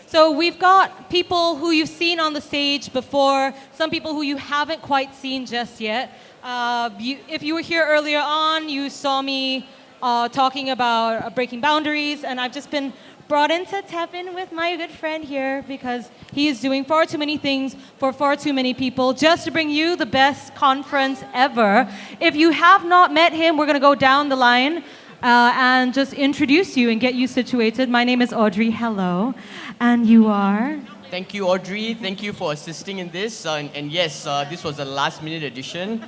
So we've got people who you've seen on the stage before, some people who you haven't quite seen just yet. If you were here earlier on, you saw me talking about breaking boundaries, and I've just been brought in to tap in with my good friend here because he is doing far too many things for far too many people just to bring you the best conference ever. If you have not met him, we're going to go down the line and just introduce you and get you situated. My name is Audrey. Hello. And you are? Thank you, Audrey. Thank you for assisting in this. And yes, this was a last-minute addition.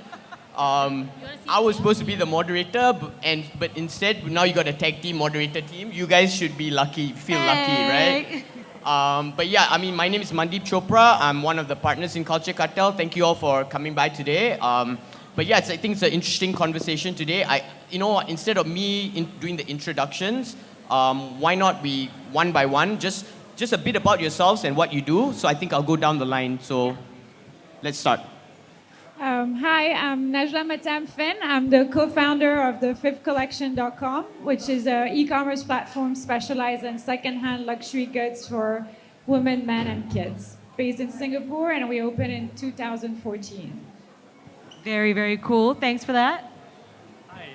I was supposed to be the moderator, but instead now you got a tag team moderator team. You guys should be lucky, feel lucky, right? But yeah, I mean, my name is Mandeep Chopra. I'm one of the partners in Culture Cartel. Thank you all for coming by today. But yeah, I think it's an interesting conversation today. Instead of me doing the introductions, why not be one by one, just a bit about yourselves and what you do. So I think I'll go down the line. So let's start. Hi, I'm Najla Matam Finn. I'm the co-founder of the fifthcollection.com, which is an e-commerce platform specialized in secondhand luxury goods for women, men, and kids. Based in Singapore, and we opened in 2014. Very, very cool. Thanks for that. Hi.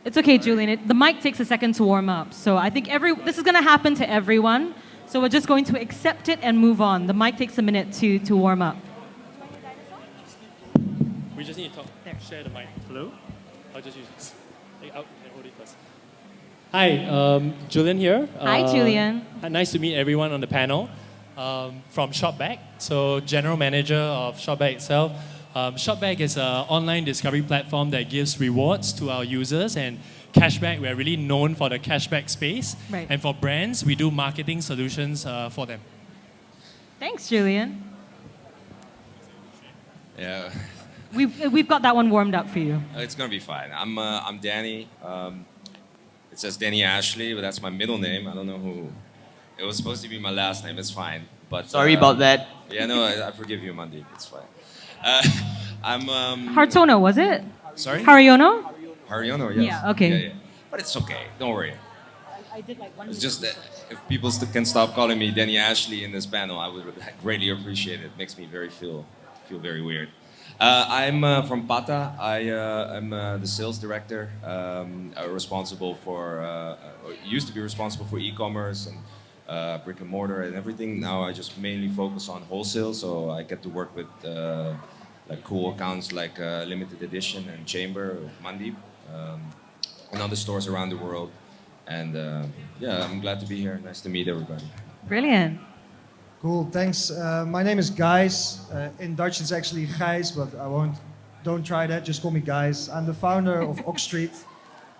It's okay, Julian. The mic takes a second to warm up. So I think this is going to happen to everyone. So we're just going to accept it and move on. The mic takes a minute to warm up. We just need to talk. There. Share the mic. Hello? I'll just use this. Hold it first. Hi, Julian here. Hi, Julian. Nice to meet everyone on the panel. From Shopback, so general manager of Shopback itself. Shopback is an online discovery platform that gives rewards to our users and cashback. We're really known for the cashback space. Right. And for brands, we do marketing solutions for them. Thanks, Julian. Yeah, We've got that one warmed up for you. it's gonna be fine. I'm Danny. It says Danny Ashley, but that's my middle name. I don't know who. It was supposed to be my last name. It's fine. But Sorry about that. Yeah, no, I forgive you, Mandeep. It's fine. I'm Hartono, was it? sorry. Hariono? Hariono, yes. Yeah, okay. Yeah. But it's okay. Don't worry. I did like one. It's just that if people can stop calling me Danny Ashley in this panel, I would greatly appreciate it. Makes me feel very weird. I'm from Pata. I'm the sales director, responsible for, used to be responsible for e-commerce and brick and mortar and everything. Now I just mainly focus on wholesale, so I get to work with like cool accounts like Limited Edition and Chamber, Mandeep, and other stores around the world. And yeah, I'm glad to be here. Nice to meet everybody. Brilliant. Cool, thanks. My name is Gijs. In Dutch it's actually Gijs, but don't try that, just call me Gijs. I'm the founder of Ox Street.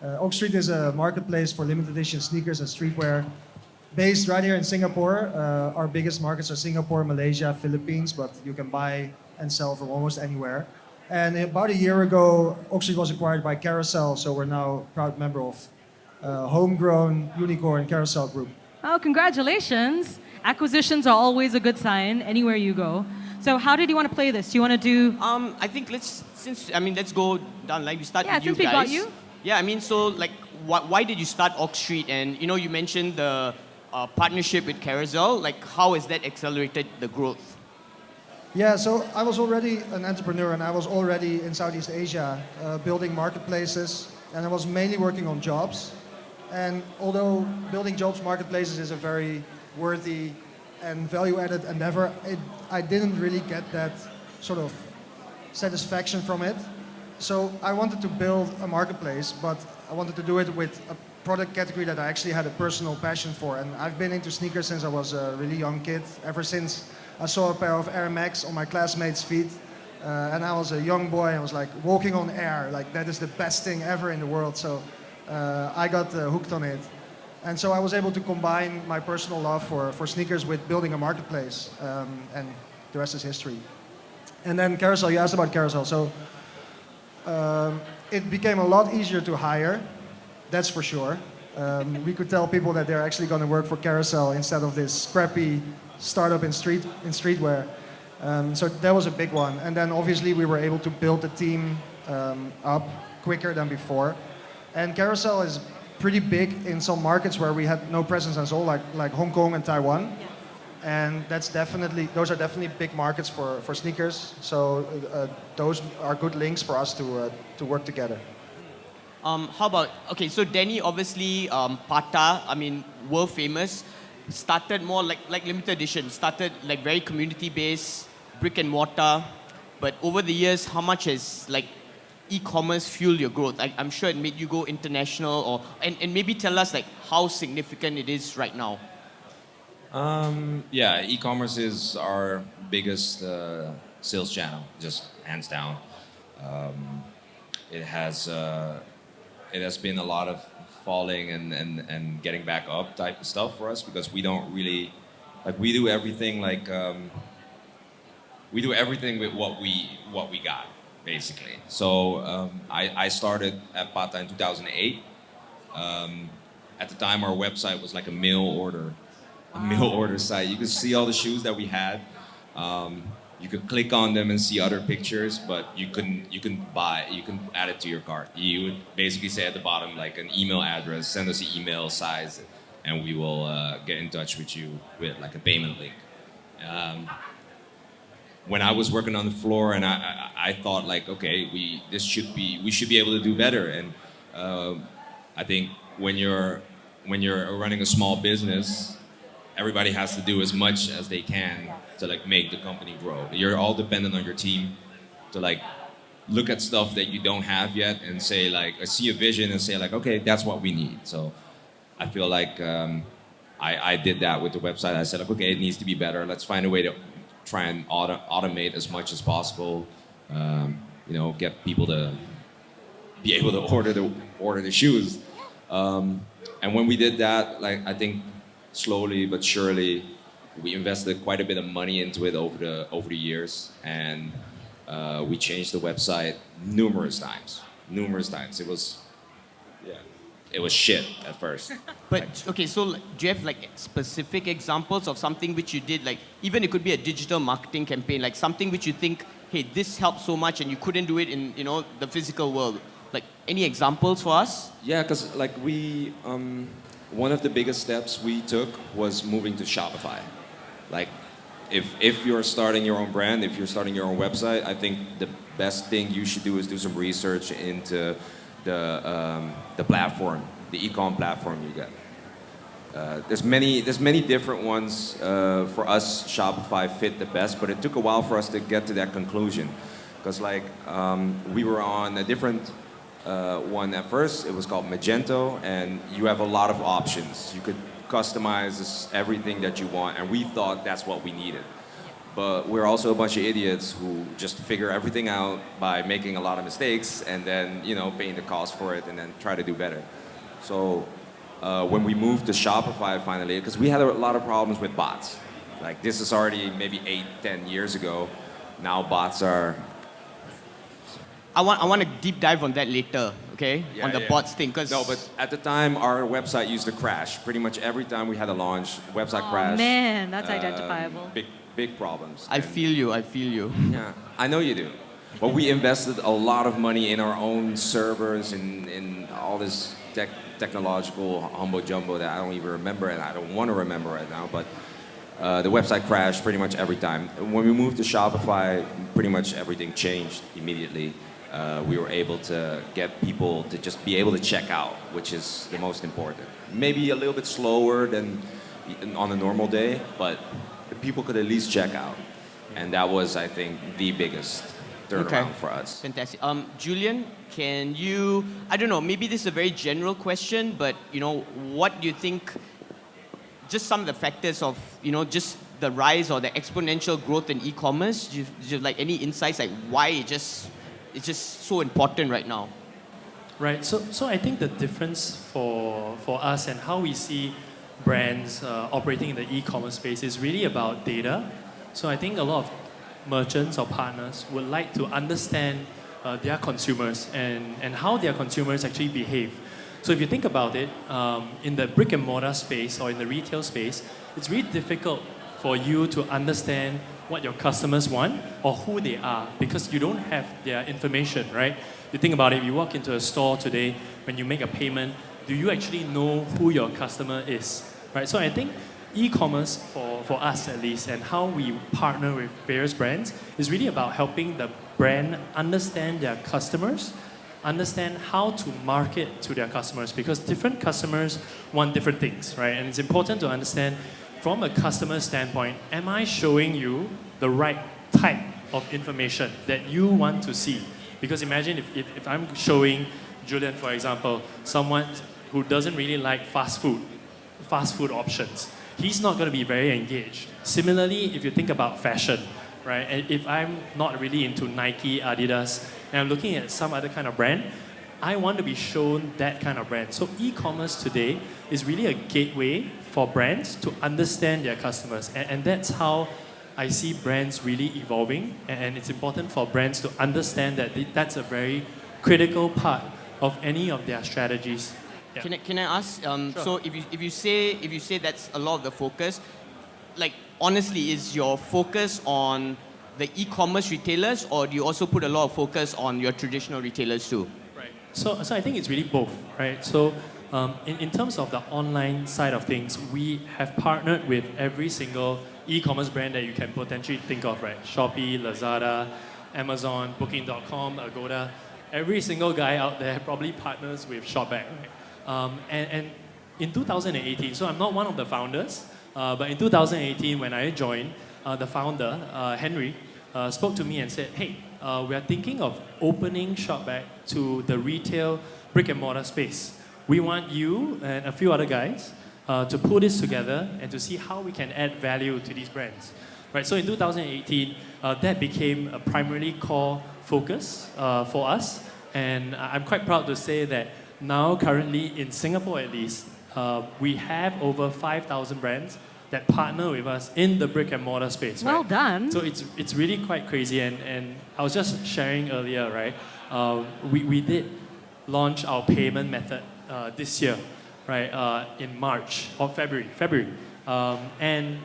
Ox Street is a marketplace for limited edition sneakers and streetwear based right here in Singapore. Our biggest markets are Singapore, Malaysia, Philippines, but you can buy and sell from almost anywhere. And about a year ago, Ox Street was acquired by Carousel, so we're now a proud member of homegrown unicorn Carousel Group. Oh, congratulations. Acquisitions are always a good sign anywhere you go. So how did you want to play this? Do you want to do... I think let's go down. Like we start with you since we guys. got you. Yeah, I mean, so like, why did you start Ox Street? And you mentioned the partnership with Carousel. Like, how has that accelerated the growth? Yeah, so I was already an entrepreneur and I was already in Southeast Asia building marketplaces, and I was mainly working on jobs. And although building jobs marketplaces is a very worthy and value-added endeavor, I didn't really get that sort of satisfaction from it. So I wanted to build a marketplace, but I wanted to do it with a product category that I actually had a personal passion for. And I've been into sneakers since I was a really young kid, ever since I saw a pair of Air Max on my classmates' feet. And I was a young boy, I was like walking on air, like that is the best thing ever in the world. So I got hooked on it. And so I was able to combine my personal love for sneakers with building a marketplace, and the rest is history. And then Carousel, you asked about Carousel. So it became a lot easier to hire, that's for sure. We could tell people that they're actually going to work for Carousel instead of this scrappy startup in streetwear. So that was a big one. And then obviously we were able to build the team up quicker than before. And Carousel is pretty big in some markets where we had no presence at all, like Hong Kong and Taiwan. and those are definitely big markets for sneakers. So those are good links for us to work together. How about, okay, so Danny, obviously, Pata, I mean, world famous, started more like limited edition, started like very community-based, brick and mortar, but over the years, how much has like e-commerce fueled your growth? I'm sure it made you go international, and maybe tell us like how significant it is right now. Yeah, e-commerce is our biggest sales channel, just hands down. Um, it has been a lot of falling and getting back up type of stuff for us because we don't really we do everything we do everything with what we got basically. So I started at Pata in 2008. At the time, our website was like a mail order site. You could see all the shoes that we had. You could click on them and see other pictures, but you couldn't add it to your cart. You would basically say at the bottom like an email address, send us an email size, and we will get in touch with you with like a payment link. When I was working on the floor, and I thought like, okay, we should be able to do better. And I think when you're running a small business, everybody has to do as much as they can to like make the company grow. You're all dependent on your team to like look at stuff that you don't have yet and say like, see a vision and say like, okay, that's what we need. So I feel like I did that with the website. I said like, okay, it needs to be better. Let's find a way to try and automate as much as possible. Get people to be able to order the shoes. And when we did that, like I think slowly but surely, we invested quite a bit of money into it over the years, and we changed the website numerous times. It was shit at first. But okay, so do you have like specific examples of something which you did, like even it could be a digital marketing campaign, like something which you think, hey, this helped so much and you couldn't do it in the physical world. Like any examples for us? Yeah, because like one of the biggest steps we took was moving to Shopify. Like if you're starting your own brand, if you're starting your own website, I think the best thing you should do is do some research into the platform, the e-com platform you get. There's many different ones. For us, Shopify fit the best, but it took a while for us to get to that conclusion, because we were on a different one at first. It was called Magento, and you have a lot of options. You could customize everything that you want, and we thought that's what we needed. But we're also a bunch of idiots who just figure everything out by making a lot of mistakes and then paying the cost for it and then try to do better. So when we moved to Shopify finally, because we had a lot of problems with bots. Like this is already maybe 8-10 years ago. Now bots are. I want to deep dive on that later, okay? Yeah, on the bots thing, because no, but at the time our website used to crash. Pretty much every time we had a launch, website crashed. Man, that's identifiable. Big problems. I feel you. Yeah, I know you do. But we invested a lot of money in our own servers and in all this technological humbo jumbo that I don't even remember and I don't want to remember right now. But the website crashed pretty much every time. When we moved to Shopify, pretty much everything changed immediately. We were able to get people to just be able to check out, which is the most important. Maybe a little bit slower than on a normal day, but people could at least check out. And that was, I think, the biggest turnaround for us. Fantastic. Julian, can you, I don't know, maybe this is a very general question, but what do you think, just some of the factors of, just the rise or the exponential growth in e-commerce? Do you have like any insights like why it's just so important right now? Right. So I think the difference for us and how we see brands operating in the e-commerce space is really about data. So I think a lot of merchants or partners would like to understand their consumers and how their consumers actually behave. So if you think about it, in the brick and mortar space or in the retail space, it's really difficult for you to understand what your customers want or who they are because you don't have their information, right? You think about it, you walk into a store today, when you make a payment, do you actually know who your customer is, right? So I think e-commerce for us at least, and how we partner with various brands is really about helping the brand understand their customers, understand how to market to their customers, because different customers want different things, right? And it's important to understand from a customer standpoint, am I showing you the right type of information that you want to see? Because imagine if I'm showing Julian, for example, someone who doesn't really like fast food options, he's not going to be very engaged. Similarly, if you think about fashion, right? And if I'm not really into Nike, Adidas, and I'm looking at some other kind of brand, I want to be shown that kind of brand. So e-commerce today is really a gateway for brands to understand their customers. And that's how I see brands really evolving. And it's important for brands to understand that that's a very critical part of any of their strategies. Yeah. Can I ask? Sure. So if you say that's a lot of the focus, like honestly, is your focus on the e-commerce retailers, or do you also put a lot of focus on your traditional retailers too? Right. So I think it's really both, right? So in terms of the online side of things, we have partnered with every single e-commerce brand that you can potentially think of, right? Shopee, Lazada, Amazon, Booking.com, Agoda. Every single guy out there probably partners with ShopBack, right? And in 2018, so I'm not one of the founders, but in 2018 when I joined, the founder, Henry, spoke to me and said, hey, we are thinking of opening ShopBack to the retail brick and mortar space. We want you and a few other guys to put this together and to see how we can add value to these brands. Right, so in 2018, that became a primarily core focus for us. And I'm quite proud to say that now, currently in Singapore at least, we have over 5,000 brands that partner with us in the brick and mortar space. Well right? done. So it's really quite crazy. And I was just sharing earlier, right? We did launch our payment method this year, right? In March or February. And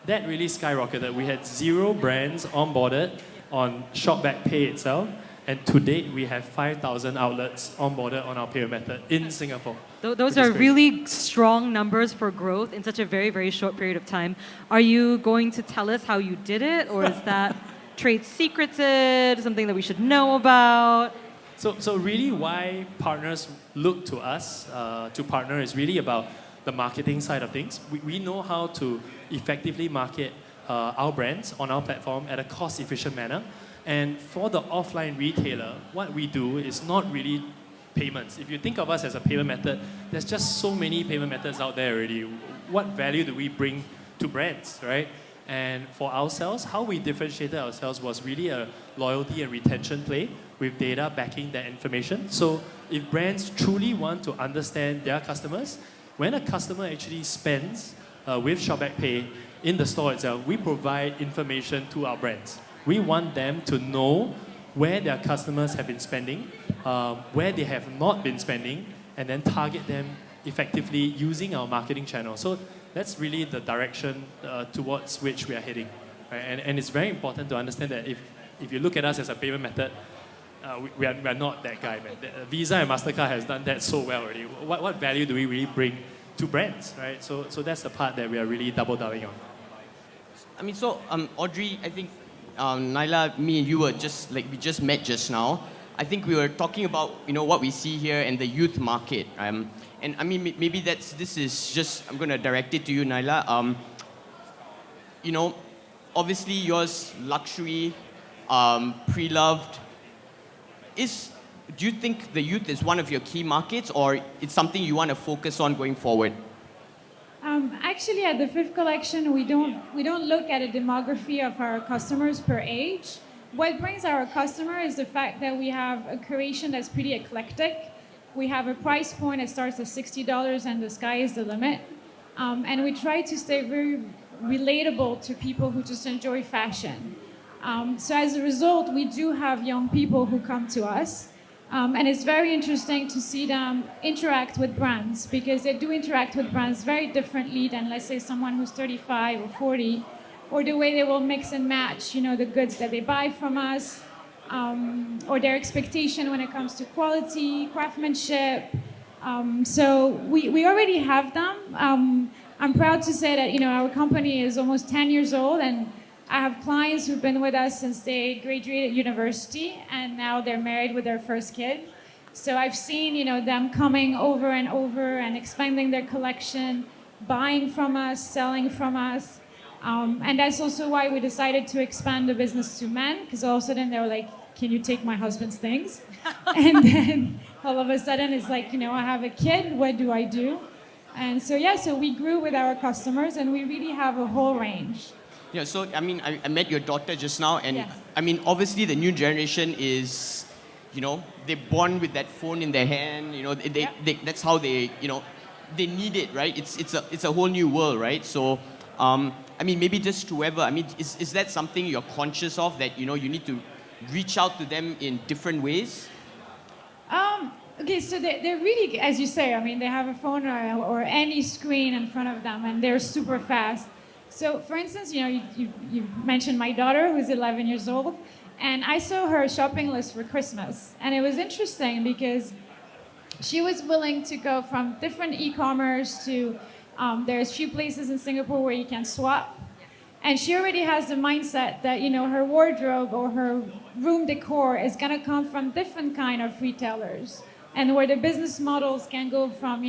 that really skyrocketed. We had 0 brands onboarded on ShopBack Pay itself. And to date, we have 5,000 outlets onboarded on our payment method in Singapore. Those are really strong numbers for growth in such a very, very short period of time. Are you going to tell us how you did it, or is that trade secreted, something that we should know about? So really why partners look to us to partner is really about the marketing side of things. We know how to effectively market our brands on our platform at a cost-efficient manner. And for the offline retailer, what we do is not really payments. If you think of us as a payment method, there's just so many payment methods out there already. What value do we bring to brands, right? And for ourselves, how we differentiated ourselves was really a loyalty and retention play with data backing that information. So if brands truly want to understand their customers, when a customer actually spends with ShopBack Pay in the store itself, we provide information to our brands. We want them to know where their customers have been spending, where they have not been spending, and then target them effectively using our marketing channel. So that's really the direction towards which we are heading. Right? And it's very important to understand that if you look at us as a payment method, we are not that guy, man. Visa and MasterCard has done that so well already. What value do we really bring to brands, right? So that's the part that we are really doubling on. I mean, so Audrey, I think Naila, me and you were we just met just now. I think we were talking about what we see here in the youth market. And I mean, maybe this is just, I'm going to direct it to you, Naila. Obviously yours luxury, pre-loved. Do you think the youth is one of your key markets, or it's something you want to focus on going forward? Actually, at the Fifth Collection, we don't look at a demography of our customers per age. What brings our customer is the fact that we have a curation that's pretty eclectic. We have a price point that starts at $60 and the sky is the limit. And we try to stay very relatable to people who just enjoy fashion. So as a result, we do have young people who come to us. And it's very interesting to see them interact with brands, because they do interact with brands very differently than, let's say, someone who's 35 or 40, or the way they will mix and match, the goods that they buy from us, or their expectation when it comes to quality, craftsmanship. So we already have them. I'm proud to say that our company is almost 10 years old, and I have clients who've been with us since they graduated university, and now they're married with their first kid. So I've seen them coming over and over and expanding their collection, buying from us, selling from us. And that's also why we decided to expand the business to men, because all of a sudden they were like, can you take my husband's things? And then all of a sudden it's like, I have a kid, what do I do? And so, so we grew with our customers, and we really have a whole range. Yeah, so I mean, I met your daughter just now, and Yes. I mean, obviously the new generation is, they're born with that phone in their hand. That's how they, they need it, right? It's a whole new world, right? So, I mean, maybe just to whoever. I mean, is that something you're conscious of, that you need to reach out to them in different ways? Okay, so they're really, as you say, I mean, they have a phone or any screen in front of them, and they're super fast. So, for instance, you mentioned my daughter, who's 11 years old, and I saw her shopping list for Christmas. And it was interesting because she was willing to go from different e-commerce to, there's few places in Singapore where you can swap. And she already has the mindset that, her wardrobe or her room decor is going to come from different kind of retailers. And where the business models can go from,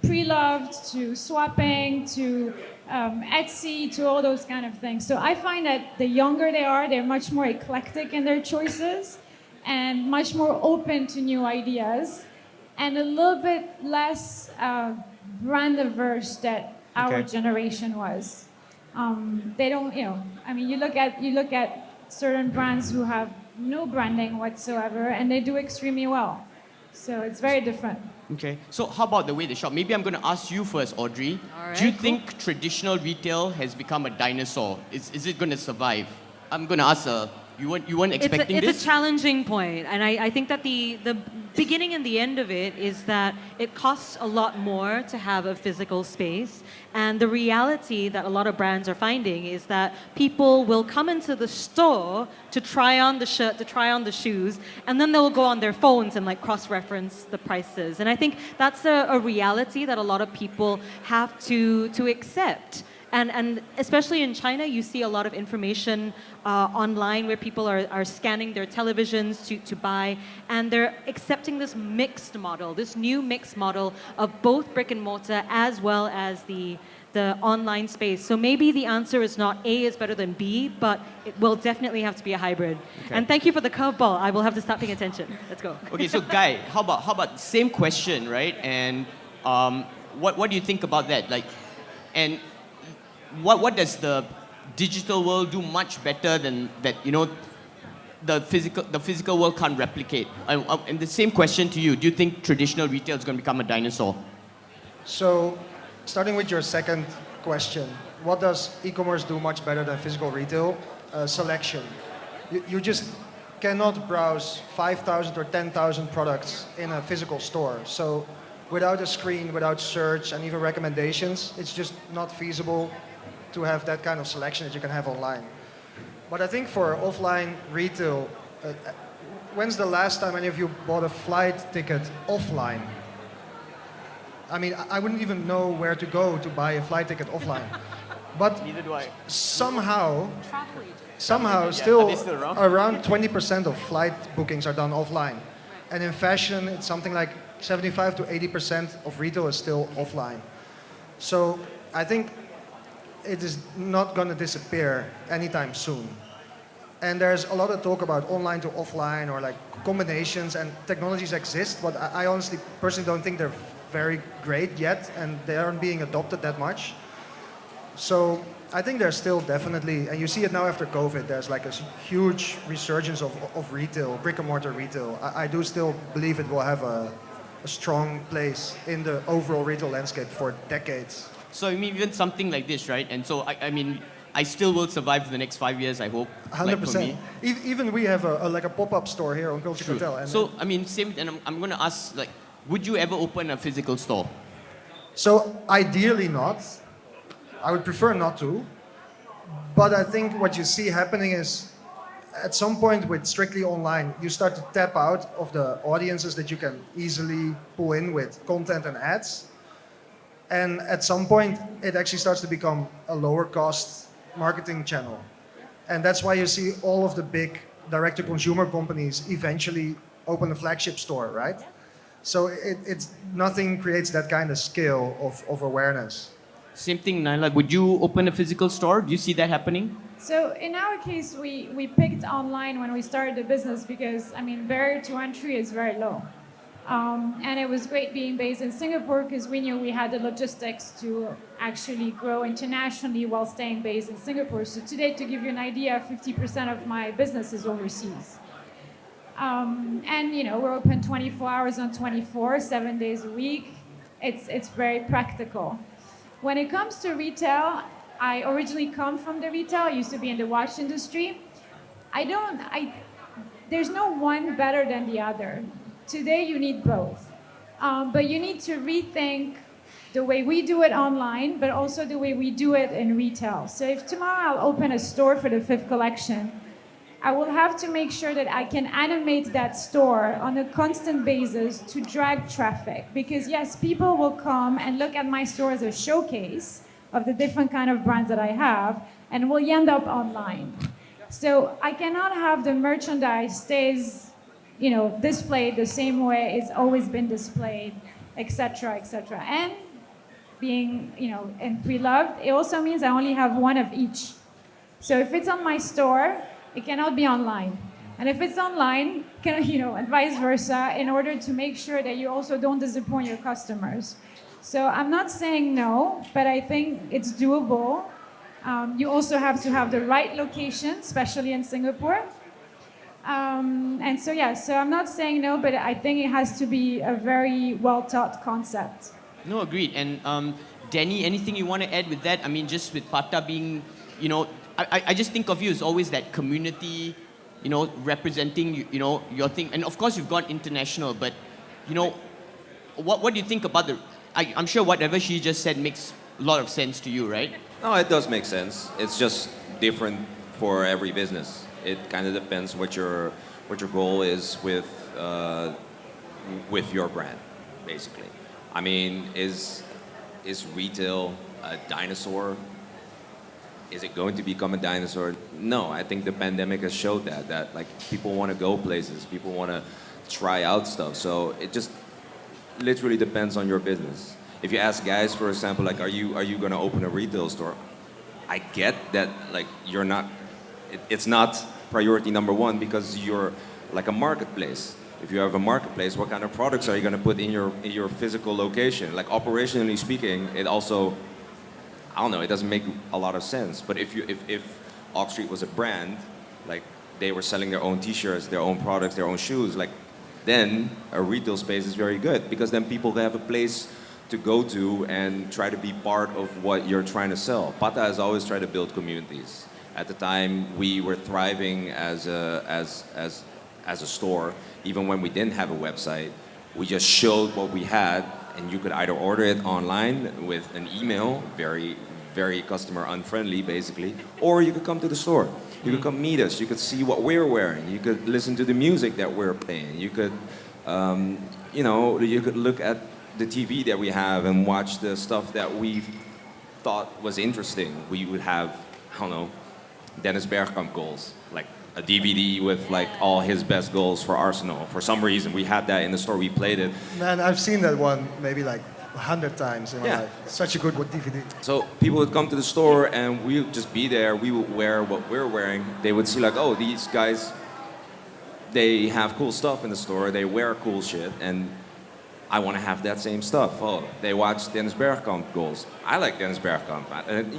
pre-loved to swapping to Etsy to all those kind of things. So I find that the younger they are, they're much more eclectic in their choices and much more open to new ideas and a little bit less brand averse that our generation was. They don't, I mean, you look at certain brands who have no branding whatsoever, and they do extremely well. So it's very different. Okay. So how about the way they shop? Maybe I'm going to ask you first, Audrey. All right, Do you cool. think traditional retail has become a dinosaur? Is it going to survive? I'm going to ask you weren't expecting it's this? a challenging point, and I think that the beginning and the end of it is that it costs a lot more to have a physical space, and the reality that a lot of brands are finding is that people will come into the store to try on the shirt, to try on the shoes, and then they'll go on their phones and like cross-reference the prices. And I think that's a reality that a lot of people have to accept. And especially in China, you see a lot of information online where people are scanning their televisions to buy, and they're accepting this mixed model, this new mixed model of both brick and mortar as well as the online space. So maybe the answer is not A is better than B, but it will definitely have to be a hybrid. Okay. And thank you for the curveball. I will have to start paying attention. Let's go. Okay, so Guy, how about same question, right? And what do you think about that? Like, and what does the digital world do much better than that? The physical world can't replicate. And the same question to you: do you think traditional retail is going to become a dinosaur? So, starting with your second question, what does e-commerce do much better than physical retail? Selection. You just cannot browse 5,000 or 10,000 products in a physical store. So, without a screen, without search, and even recommendations, it's just not feasible to have that kind of selection that you can have online. But I think for offline retail, when's the last time any of you bought a flight ticket offline? I mean, I wouldn't even know where to go to buy a flight ticket offline. But Neither do I. somehow, Are still they still around? around 20% of flight bookings are done offline. And in fashion, it's something like 75 to 80% of retail is still offline. So I think it is not going to disappear anytime soon. And there's a lot of talk about online to offline or like combinations, and technologies exist, but I honestly personally don't think they're very great yet, and they aren't being adopted that much. So I think there's still definitely, and you see it now after COVID, there's like a huge resurgence of retail, brick and mortar retail. I do still believe it will have a strong place in the overall retail landscape for decades. So I mean, even something like this, right? And so I mean, I still will survive for the next 5 years, I hope. 100%. Like for me. Even we have a pop-up store here on Culture True. Cartel. And So I mean, same. And I'm going to ask, like, would you ever open a physical store? So ideally not. I would prefer not to. But I think what you see happening is, at some point with strictly online, you start to tap out of the audiences that you can easily pull in with content and ads. And at some point, it actually starts to become a lower cost marketing channel. And that's why you see all of the big direct-to-consumer companies eventually open a flagship store, right? So it's nothing creates that kind of scale of awareness. Same thing, Naila. Would you open a physical store? Do you see that happening? So in our case, we picked online when we started the business because, I mean, barrier to entry is very low. And it was great being based in Singapore because we knew we had the logistics to actually grow internationally while staying based in Singapore. So today, to give you an idea, 50% of my business is overseas. And you know, we're open 24 hours on 24, 7 days a week. It's very practical. When it comes to retail, I originally come from the retail. I used to be in the watch industry. There's no one better than the other. Today you need both. But you need to rethink the way we do it online, but also the way we do it in retail. So if tomorrow I'll open a store for the fifth collection, I will have to make sure that I can animate that store on a constant basis to drag traffic. Because yes, people will come and look at my store as a showcase of the different kind of brands that I have, and will end up online. So I cannot have the merchandise stays, you know, displayed the same way it's always been displayed, etc., etc. And being, you know, in pre-loved, it also means I only have one of each. So if it's on my store, it cannot be online. And if it's online, you know, and vice versa, in order to make sure that you also don't disappoint your customers. So I'm not saying no, but I think it's doable. You also have to have the right location, especially in Singapore. And so, yeah, so I'm not saying no, but I think it has to be a very well-thought concept. No, agreed. And Danny, anything you want to add with that? I mean, just with Pata being, you know, I just think of you as always that community, you know, representing, you know, your thing. And of course, you've gone international, but, you know, what do you think about I'm sure whatever she just said makes a lot of sense to you, right? No, it does make sense. It's just different for every business. It kind of depends what your goal is with your brand, basically. I mean, is retail a dinosaur? Is it going to become a dinosaur? No, I think the pandemic has showed that like people want to go places, people want to try out stuff. So it just literally depends on your business. If you ask guys, for example, like, are you going to open a retail store? I get that, like, you're not. It's not priority number one because you're like a marketplace. If you have a marketplace, what kind of products are you going to put in your physical location? Like, operationally speaking, it also, I don't know, it doesn't make a lot of sense. But if Oak Street was a brand, like they were selling their own T-shirts, their own products, their own shoes, like then a retail space is very good because then people have a place to go to and try to be part of what you're trying to sell. Pata has always tried to build communities. At the time, we were thriving as a store, even when we didn't have a website. We just showed what we had, and you could either order it online with an email, very, very customer unfriendly, basically, or you could come to the store. You could come meet us. You could see what we're wearing. You could listen to the music that we're playing. You could, you could look at the TV that we have and watch the stuff that we thought was interesting. We would have, I don't know, Dennis Bergkamp goals, like a DVD with like all his best goals for Arsenal. For some reason, we had that in the store. We played it. Man, I've seen that one maybe like 100 times in my Yeah. life. Such a good DVD. So people would come to the store and we would just be there. We would wear what we're wearing. They would see like, oh, these guys, they have cool stuff in the store. They wear cool shit, and I want to have that same stuff. Oh, they watch Dennis Bergkamp goals. I like Dennis Bergkamp. And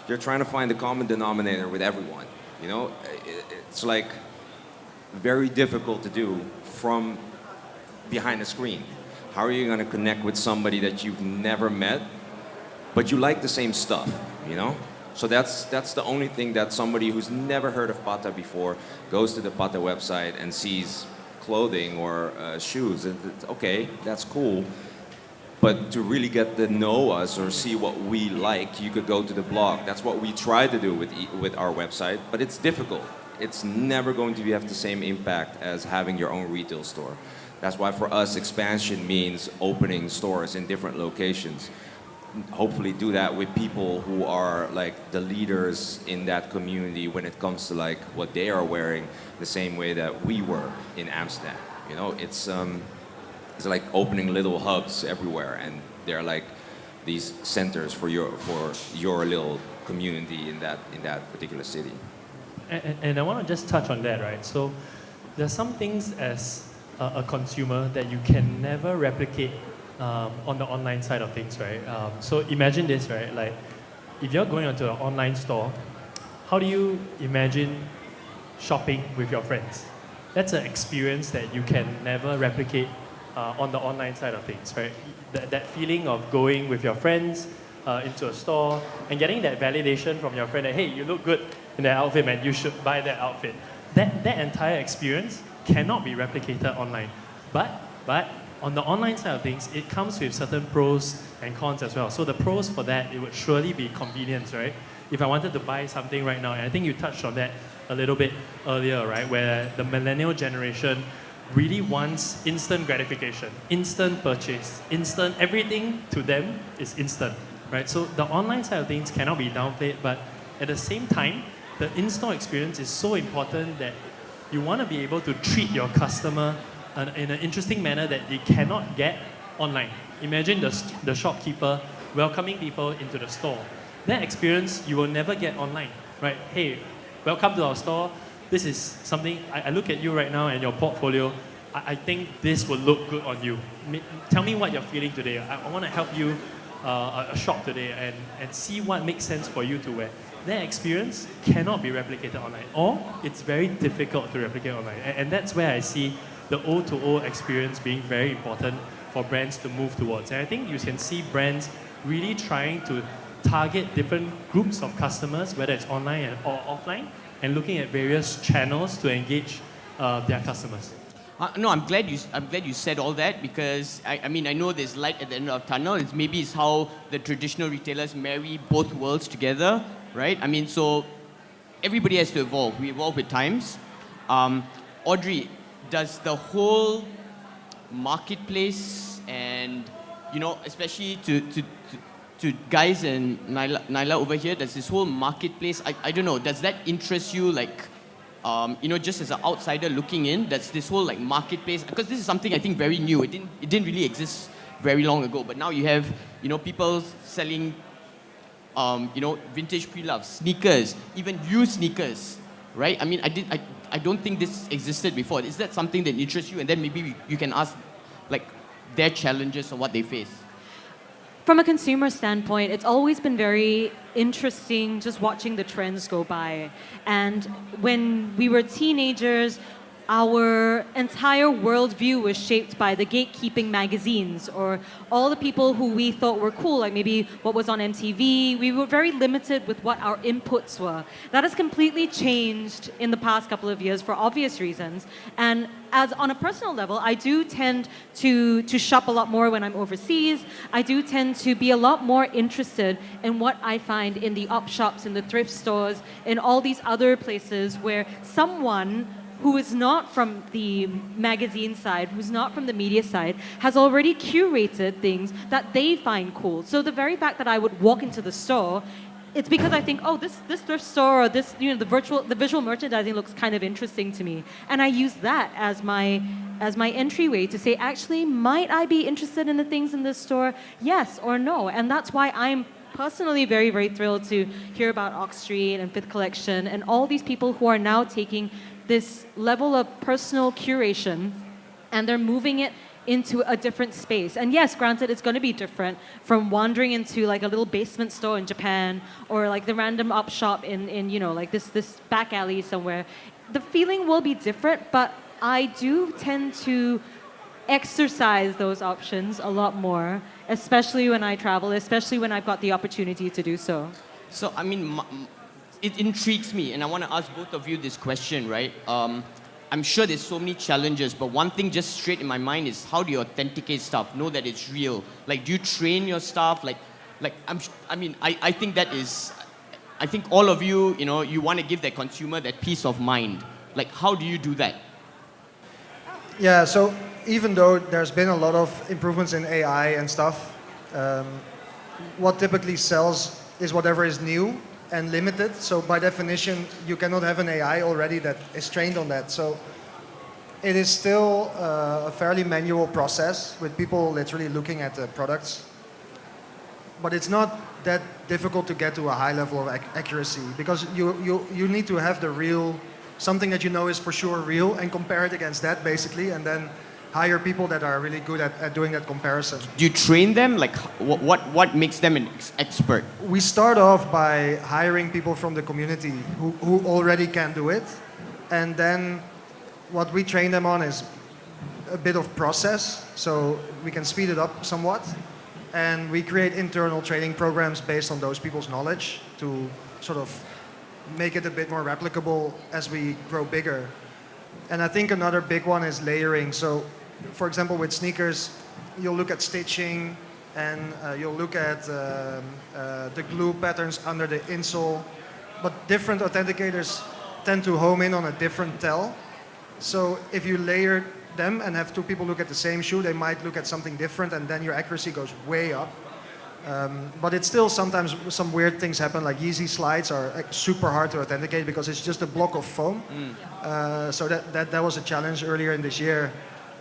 you're trying to find the common denominator with everyone. You know, it's like very difficult to do from behind the screen. How are you going to connect with somebody that you've never met, but you like the same stuff, you know? So that's the only thing that somebody who's never heard of Pata before goes to the Pata website and sees clothing or shoes. It's, okay, that's cool. But to really get to know us or see what we like, you could go to the blog. That's what we try to do with our website, but it's difficult. It's never going to have the same impact as having your own retail store. That's why for us, expansion means opening stores in different locations. Hopefully do that with people who are like the leaders in that community when it comes to like what they are wearing, the same way that we were in Amsterdam. You know, it's like opening little hubs everywhere, and they're like these centers for your little community in that particular city. And I want to just touch on that, right? So there's some things as a consumer that you can never replicate on the online side of things, right? So imagine this, right? Like if you're going onto an online store, how do you imagine shopping with your friends? That's an experience that you can never replicate on the online side of things, right? That feeling of going with your friends into a store and getting that validation from your friend that, hey, you look good in that outfit, man, you should buy that outfit. That entire experience cannot be replicated online. But on the online side of things, it comes with certain pros and cons as well. So the pros for that, it would surely be convenience, right? If I wanted to buy something right now, and I think you touched on that a little bit earlier, right? Where the millennial generation really wants instant gratification, instant purchase, instant, everything to them is instant, right? So the online side of things cannot be downplayed, but at the same time, the in-store experience is so important that you want to be able to treat your customer in an interesting manner that they cannot get online. Imagine the shopkeeper welcoming people into the store. That experience you will never get online, right? Hey, welcome to our store. This is something, I look at you right now and your portfolio, I think this will look good on you. Tell me what you're feeling today. I want to help you shop today and see what makes sense for you to wear. That experience cannot be replicated online, or it's very difficult to replicate online. And that's where I see the O2O experience being very important for brands to move towards. And I think you can see brands really trying to target different groups of customers, whether it's online or offline, and looking at various channels to engage their customers. No, I'm glad you said all that, because I mean I know there's light at the end of the tunnel. It's how the traditional retailers marry both worlds together, right? I mean, so everybody has to evolve. We evolve with times. Audrey, does the whole marketplace and, you know, especially to guys and Naila over here, does this whole marketplace, I don't know, does that interest you, like, you know, just as an outsider looking in, does this whole like marketplace, because this is something I think very new. It didn't really exist very long ago, but now you have, you know, people selling, you know, vintage pre-loved sneakers, even used sneakers, right? I mean, I don't think this existed before. Is that something that interests you? And then maybe you can ask, like, their challenges or what they face. From a consumer standpoint, it's always been very interesting just watching the trends go by. And when we were teenagers, our entire worldview was shaped by the gatekeeping magazines or all the people who we thought were cool, like maybe what was on MTV. We were very limited with what our inputs were. That has completely changed in the past couple of years for obvious reasons. And as on a personal level, I do tend to shop a lot more when I'm overseas. I do tend to be a lot more interested in what I find in the op shops, in the thrift stores, in all these other places where someone who is not from the magazine side, who's not from the media side, has already curated things that they find cool. So the very fact that I would walk into the store, it's because I think, oh, this thrift store or this, you know, the visual merchandising looks kind of interesting to me, and I use that as my entryway to say, actually, might I be interested in the things in this store? Yes or no, and that's why I'm personally very, very thrilled to hear about Ox Street and Fifth Collection and all these people who are now taking this level of personal curation and they're moving it into a different space. And yes, granted, it's going to be different from wandering into like a little basement store in Japan or like the random up shop in you know, like this back alley somewhere. The feeling will be different, but I do tend to exercise those options a lot more, especially when I travel, especially when I've got the opportunity to do so. So, I mean, it intrigues me, and I want to ask both of you this question, right? I'm sure there's so many challenges, but one thing just straight in my mind is, how do you authenticate stuff? Know that it's real. Like, do you train your staff? I think that is, I think all of you, you know, you want to give the consumer that peace of mind. Like, how do you do that? Yeah, so even though there's been a lot of improvements in AI and stuff, what typically sells is whatever is new and limited. So by definition, you cannot have an AI already that is trained on that. So it is still a fairly manual process with people literally looking at the products. But it's not that difficult to get to a high level of accuracy because you need to have the real, something that you know is for sure real and compare it against that basically, and then hire people that are really good at doing that comparison. Do you train them? Like, what makes them an expert? We start off by hiring people from the community who already can do it, and then what we train them on is a bit of process, so we can speed it up somewhat. And we create internal training programs based on those people's knowledge to sort of make it a bit more replicable as we grow bigger. And I think another big one is layering. So, for example, with sneakers, you'll look at stitching and you'll look at the glue patterns under the insole. But different authenticators tend to home in on a different tell. So if you layer them and have two people look at the same shoe, they might look at something different and then your accuracy goes way up. But it's still sometimes some weird things happen, like Yeezy slides are super hard to authenticate because it's just a block of foam. So that was a challenge earlier in this year.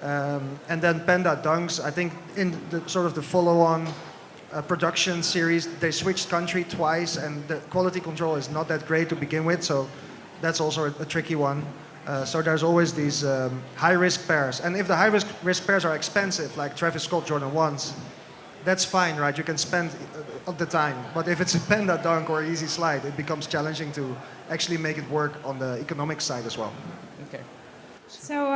And then Panda Dunks, I think in the sort of the follow-on production series, they switched country twice and the quality control is not that great to begin with, so that's also a tricky one. So there's always these high-risk pairs. And if the high-risk pairs are expensive, like Travis Scott Jordan 1s, that's fine, right? You can spend at the time. But if it's a Panda Dunk or Easy Slide, it becomes challenging to actually make it work on the economic side as well. Okay. So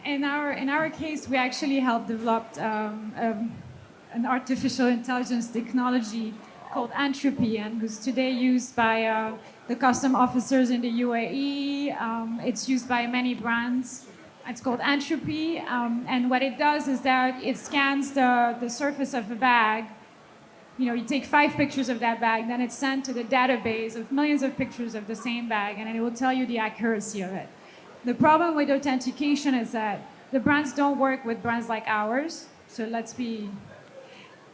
in our case, we actually helped develop an artificial intelligence technology called Entropy, and who's today used by the custom officers in the UAE. It's used by many brands. It's called Entropy, and what it does is that it scans the surface of a bag. You know, you take 5 pictures of that bag, then it's sent to the database of millions of pictures of the same bag, and it will tell you the accuracy of it. The problem with authentication is that the brands don't work with brands like ours. So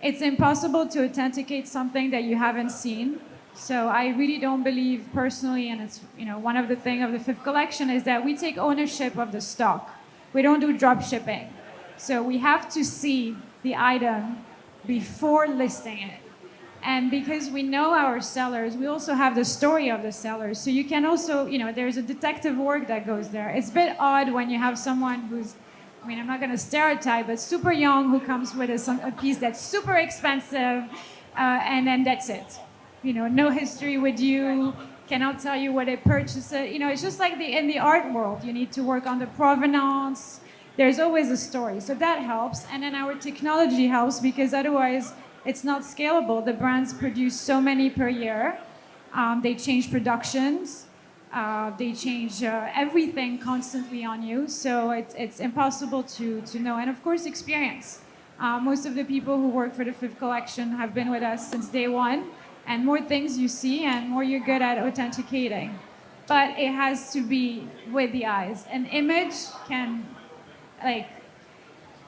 it's impossible to authenticate something that you haven't seen. So I really don't believe personally, and it's one of the things of the fifth collection is that we take ownership of the stock. We don't do drop shipping. So we have to see the item before listing it. And because we know our sellers, we also have the story of the sellers. So you can also, there's a detective work that goes there. It's a bit odd when you have someone who's, I'm not going to stereotype, but super young who comes with a piece that's super expensive, and then that's it. No history with you, cannot tell you where they purchased it. It's just like in the art world. You need to work on the provenance. There's always a story. So that helps. And then our technology helps because otherwise it's not scalable. The brands produce so many per year. They change productions. They change everything constantly on you. So it's impossible to know. And of course, experience. Most of the people who work for the fifth collection have been with us since day one. And more things you see and more you're good at authenticating. But it has to be with the eyes. An image can, I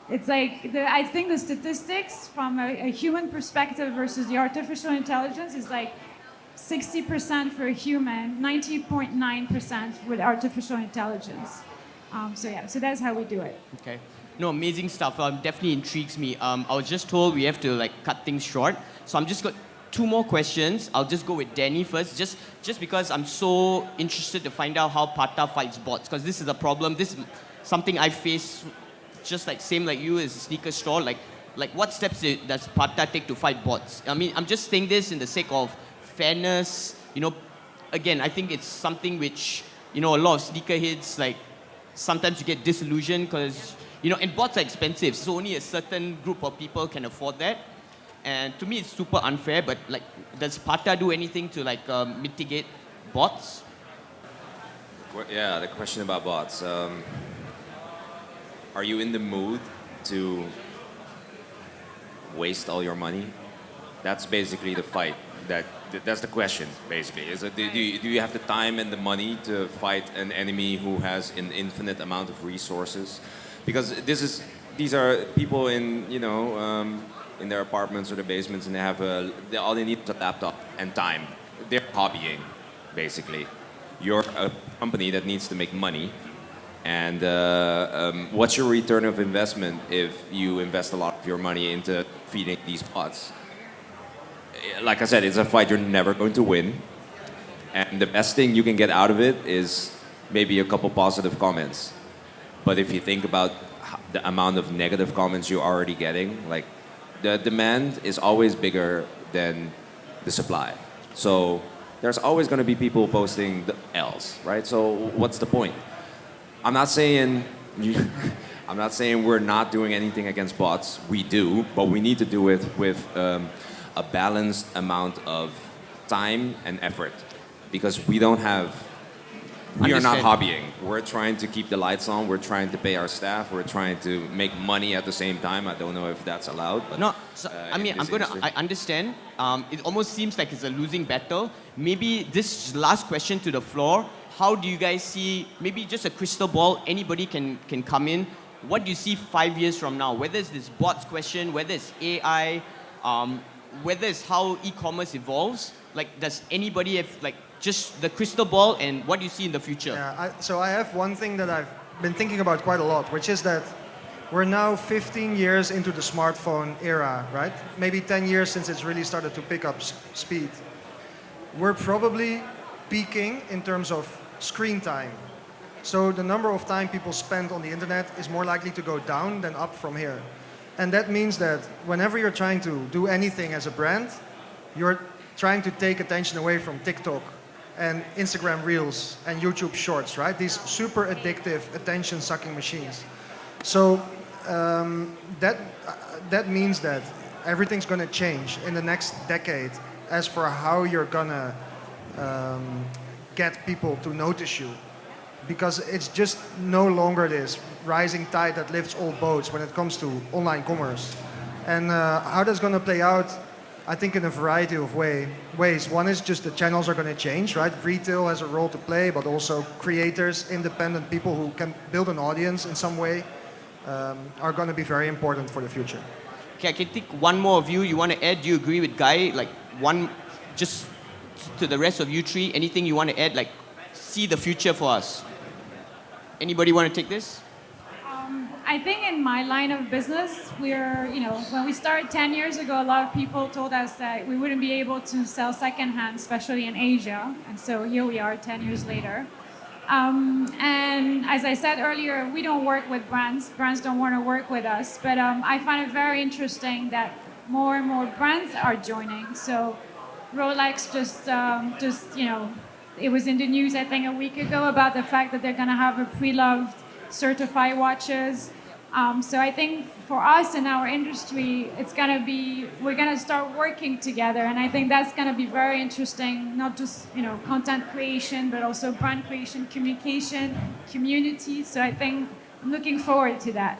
think the statistics from a human perspective versus the artificial intelligence is like 60% for a human, 90.9% with artificial intelligence. So that's how we do it. Okay. No, amazing stuff. Definitely intrigues me. I was just told we have to cut things short. So I'm just got 2 more questions. I'll just go with Danny first, just because I'm so interested to find out how Pata fights bots, because this is a problem. This is something I face, just same like you as a sneaker store. Like what steps does Pata take to fight bots? I'm just saying this in the sake of fairness. Again, I think it's something which a lot of sneakerheads sometimes you get disillusioned because and bots are expensive, so only a certain group of people can afford that. And to me, it's super unfair. But does Pata do anything to mitigate bots? Yeah, the question about bots. Are you in the mood to waste all your money? That's basically the fight. That's the question, basically. Do you have the time and the money to fight an enemy who has an infinite amount of resources? Because this is these are people in, in their apartments or their basements, and they have all they need is a laptop and time. They're hobbying, basically. You're a company that needs to make money, and what's your return of investment if you invest a lot of your money into feeding these bots? Like I said, it's a fight you're never going to win, and the best thing you can get out of it is maybe a couple positive comments. But if you think about the amount of negative comments you're already getting, like the demand is always bigger than the supply. So there's always going to be people posting the L's, right? So what's the point? I'm not saying I'm not saying we're not doing anything against bots. We do, but we need to do it with a balanced amount of time and effort, because we don't have. We are not hobbying. We're trying to keep the lights on. We're trying to pay our staff. We're trying to make money at the same time. I don't know if that's allowed. But, no, so, I understand. It almost seems like it's a losing battle. Maybe this last question to the floor. How do you guys see, maybe just a crystal ball, anybody can come in. What do you see 5 years from now? Whether it's this bots question, whether it's AI, whether it's how e-commerce evolves. Like, does anybody have, like, just the crystal ball, and what do you see in the future? Yeah, so I have one thing that I've been thinking about quite a lot, which is that we're now 15 years into the smartphone era, right? Maybe 10 years since it's really started to pick up speed. We're probably peaking in terms of screen time. So the number of time people spend on the internet is more likely to go down than up from here. And that means that whenever you're trying to do anything as a brand, you're trying to take attention away from TikTok and Instagram Reels and YouTube Shorts, right? These super addictive, attention-sucking machines. So that means that everything's going to change in the next decade as for how you're going to get people to notice you. Because it's just no longer this rising tide that lifts all boats when it comes to online commerce. And how that's going to play out, I think in a variety of ways. One is just the channels are going to change, right? Retail has a role to play, but also creators, independent people who can build an audience in some way are going to be very important for the future. Okay, I can take one more of you. You want to add? Do you agree with Guy? Like one, just to the rest of you three, anything you want to add? Like, see the future for us. Anybody want to take this? I think in my line of business, when we started 10 years ago, a lot of people told us that we wouldn't be able to sell secondhand, especially in Asia. And so here we are 10 years later. And as I said earlier, we don't work with brands. Brands don't want to work with us. But I find it very interesting that more and more brands are joining. So Rolex just it was in the news, I think, a week ago about the fact that they're going to have a pre-loved certified watches. So I think for us in our industry, we're going to start working together. And I think that's going to be very interesting, not just, content creation, but also brand creation, communication, community. So I think I'm looking forward to that.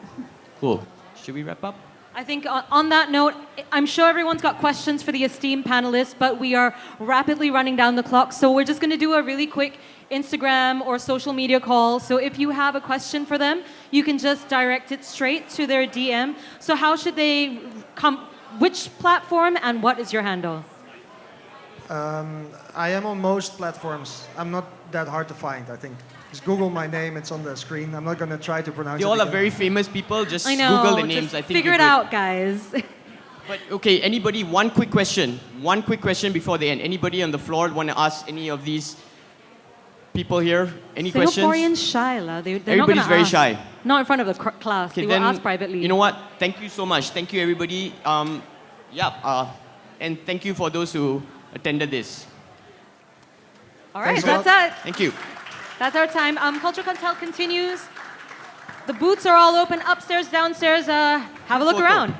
Cool. Should we wrap up? I think on that note, I'm sure everyone's got questions for the esteemed panelists, but we are rapidly running down the clock. So we're just going to do a really quick Instagram or social media call. So if you have a question for them, you can just direct it straight to their DM. So how should they come? Which platform and what is your handle? I am on most platforms. I'm not that hard to find, I think. Just Google my name, it's on the screen. I'm not going to try to pronounce it. You all are again. very famous people. Just I know, Google the names. just I think figure it out, guys. But okay, anybody, one quick question. One quick question before the end. Anybody on the floor want to ask any of these people here? Any questions? Singaporeans shy, la. They're not Everybody's gonna very ask. shy. Not in front of the class. Okay, They will ask privately. You know what? Thank you so much. Thank you, everybody. And thank you for those who attended this. All right, Thanks a that's lot. it. Thank you. That's our time. Culture Cartel continues. The booths are all open upstairs, downstairs. Have a look Photo. around.